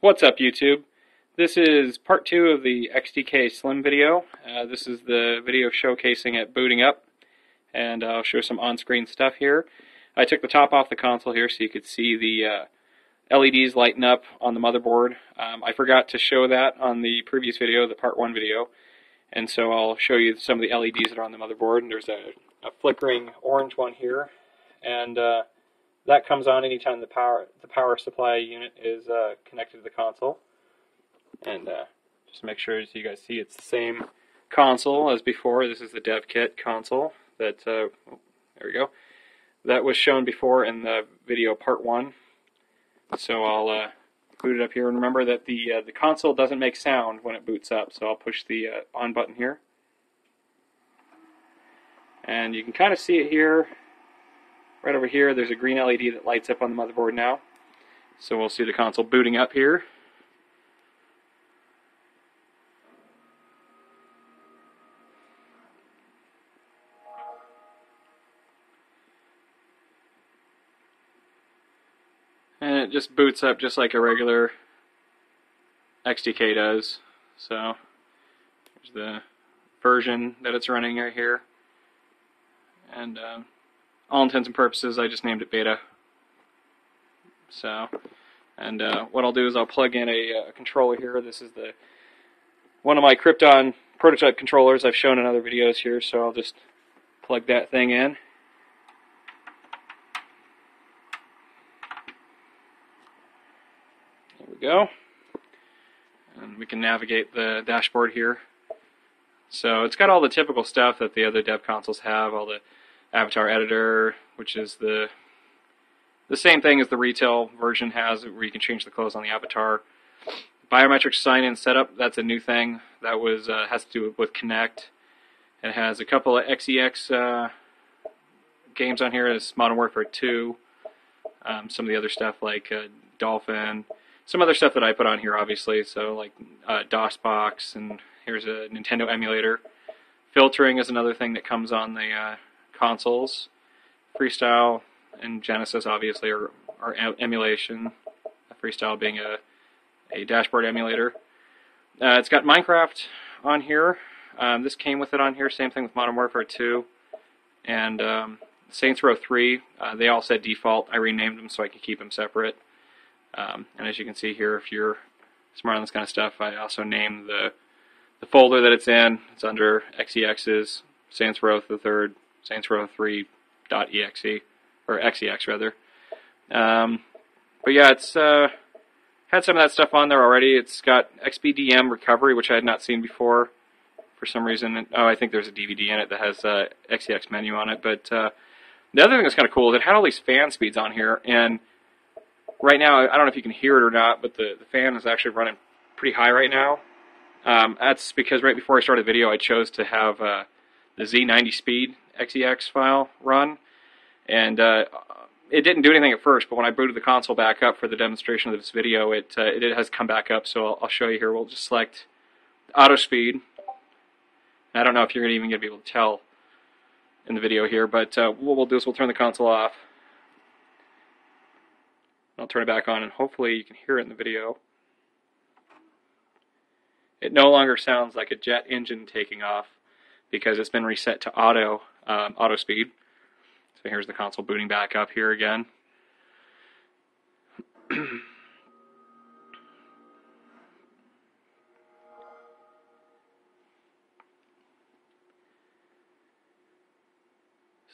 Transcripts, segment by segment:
What's up, YouTube? This is part 2 of the XDK Slim video. This is the video showcasing it booting up, and I'll show some on-screen stuff here. I took the top off the console here so you could see the LEDs lighting up on the motherboard. I forgot to show that on the previous video, the part 1 video, and so I'll show you some of the LEDs that are on the motherboard. And there's a flickering orange one here, and that comes on anytime the power supply unit is connected to the console. And just make sure, as you guys see, it's the same console as before. This is the dev kit console that there we go. That was shown before in the video part 1. So I'll boot it up here, and remember that the console doesn't make sound when it boots up. So I'll push the on button here, and you can kind of see it here. Right over here, there's a green LED that lights up on the motherboard now. So we'll see the console booting up here. And it just boots up just like a regular XDK does. So here's the version that it's running right here. And all intents and purposes, I just named it beta. So, and what I'll do is I'll plug in a controller here. This is one of my Krypton prototype controllers I've shown in other videos here. So I'll just plug that thing in. There we go. And we can navigate the dashboard here. So it's got all the typical stuff that the other dev consoles have, all the avatar editor, which is the same thing as the retail version has, where you can change the clothes on the avatar. Biometric sign-in setup, that's a new thing. That was has to do with Kinect. It has a couple of XEX games on here. There's Modern Warfare 2, some of the other stuff like Dolphin, some other stuff that I put on here, obviously, so like DOSBox, and here's a Nintendo emulator. Filtering is another thing that comes on the consoles. Freestyle and Genesis, obviously, are emulation. Freestyle being a dashboard emulator. It's got Minecraft on here. This came with it on here. Same thing with Modern Warfare 2 and Saints Row 3. They all said default. I renamed them so I could keep them separate. And as you can see here, if you're smart on this kind of stuff, I also named the folder that it's in. It's under XEX's Saints Row the Third, Saints Row 3.exe, or XEX rather. But yeah, it's had some of that stuff on there already. It's got XBDM recovery, which I had not seen before for some reason. Oh, I think there's a DVD in it that has XEX menu on it. But the other thing that's kind of cool is it had all these fan speeds on here, and right now, I don't know if you can hear it or not, but the fan is actually running pretty high right now. That's because right before I started the video, I chose to have the Z90 speed XEX file run, and it didn't do anything at first, but when I booted the console back up for the demonstration of this video, it has come back up, so I'll show you here. We'll just select auto speed. I don't know if you're even going to be able to tell in the video here, but what we'll do is we'll turn the console off. I'll turn it back on, and hopefully you can hear it in the video. It no longer sounds like a jet engine taking off because it's been reset to auto speed. So here's the console booting back up here again.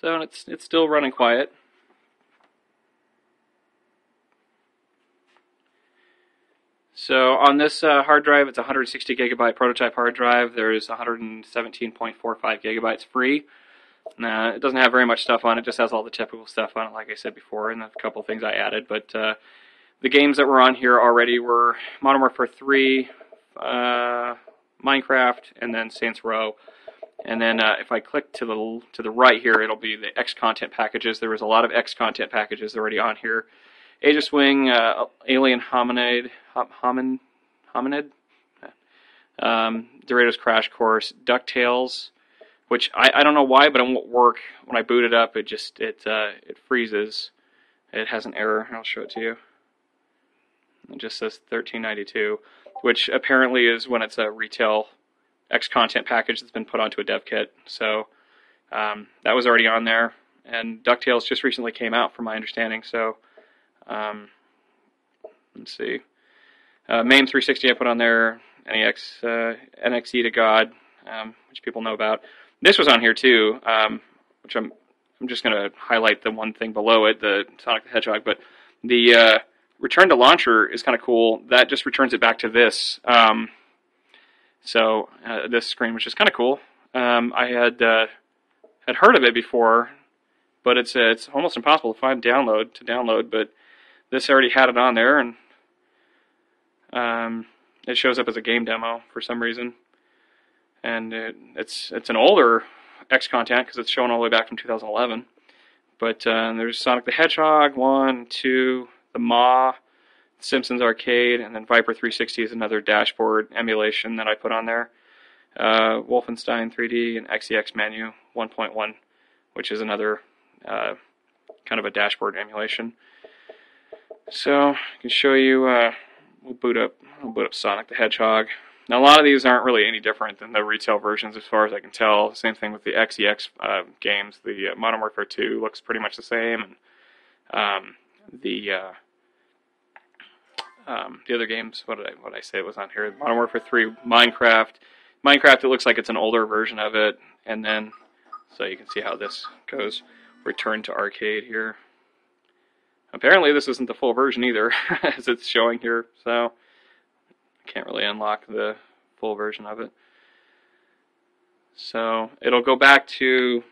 So it's still running quiet. So on this hard drive, it's a 160 gigabyte prototype hard drive. There's 117.45 gigabytes free. It doesn't have very much stuff on it. It just has all the typical stuff on it, like I said before, and a couple of things I added. But the games that were on here already were Modern Warfare 3, Minecraft, and then Saints Row. And then if I click to the right here, it'll be the X content packages. There was a lot of X content packages already on here. Age of Swing, Alien Hominid, Doritos Crash Course, DuckTales, which I don't know why, but it won't work. When I boot it up, it freezes. It has an error. I'll show it to you. It just says $13.92, which apparently is when it's a retail X content package that's been put onto a dev kit. So that was already on there, and DuckTales just recently came out, from my understanding. So let's see, MAME 360 I put on there, NXE to God, which people know about. This was on here too, which I'm just going to highlight the one thing below it, the Sonic the Hedgehog, but the return to launcher is kind of cool. That just returns it back to this. So this screen, which is kind of cool. I had heard of it before, but it's almost impossible to find download. But this already had it on there, and it shows up as a game demo for some reason. And it's an older X content because it's shown all the way back from 2011. But there's Sonic the Hedgehog 1, 2, the Maw, Simpsons Arcade, and then Viper 360 is another dashboard emulation that I put on there. Wolfenstein 3D and XEX Menu 1.1, which is another kind of a dashboard emulation. So I can show you. We'll boot up Sonic the Hedgehog. Now, a lot of these aren't really any different than the retail versions, as far as I can tell. Same thing with the XEX games. The Modern Warfare 2 looks pretty much the same, and the other games. What did I say was on here? Modern Warfare 3, Minecraft. Minecraft, it looks like it's an older version of it, and then so you can see how this goes. Return to arcade here. Apparently, this isn't the full version either, as it's showing here. So I can't really unlock the full version of it. So it'll go back to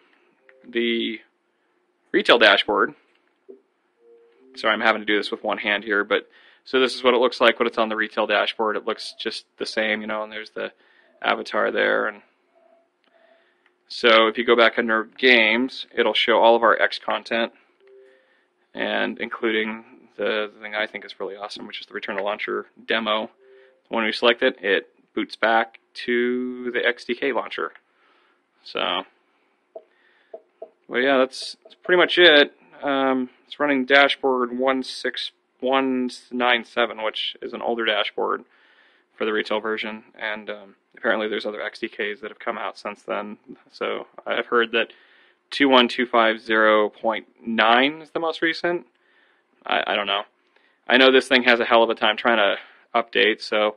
the retail dashboard. Sorry, I'm having to do this with one hand here, but so this is what it looks like when it's on the retail dashboard. It looks just the same, you know, and there's the avatar there. And so if you go back under games, it'll show all of our X content, and including the thing I think is really awesome, which is the Return to Launcher demo. When we select it, it boots back to the XDK launcher. So, well, yeah, that's pretty much it. It's running dashboard 16197, which is an older dashboard for the retail version, and apparently there's other XDKs that have come out since then. So I've heard that 21250.9 is the most recent. I don't know. I know this thing has a hell of a time trying to update, so,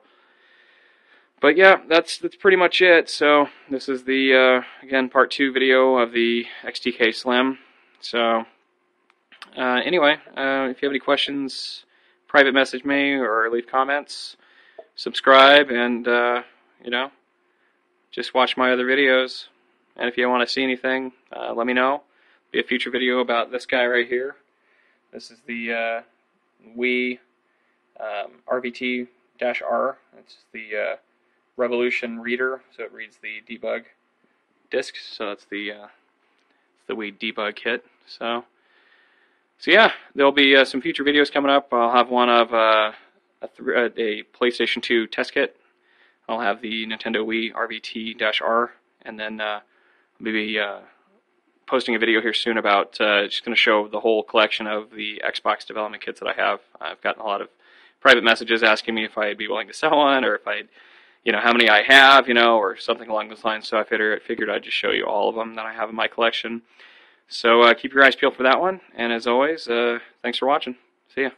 but yeah, that's pretty much it. So this is the again, part 2 video of the XDK Slim. So anyway, if you have any questions, private message me or leave comments, subscribe, and you know, just watch my other videos. And if you want to see anything, let me know. Be a future video about this guy right here. This is the Wii RVT-R. It's the Revolution reader, so it reads the debug disk. So that's the Wii debug kit. So yeah, there'll be some future videos coming up. I'll have one of a PlayStation 2 test kit. I'll have the Nintendo Wii RVT-R, and then maybe posting a video here soon about just going to show the whole collection of the Xbox development kits that I have. I've gotten a lot of private messages asking me if I'd be willing to sell one, or if I'd, you know, how many I have, you know, or something along those lines. So I figured I'd just show you all of them that I have in my collection. So keep your eyes peeled for that one. And as always, thanks for watching. See ya.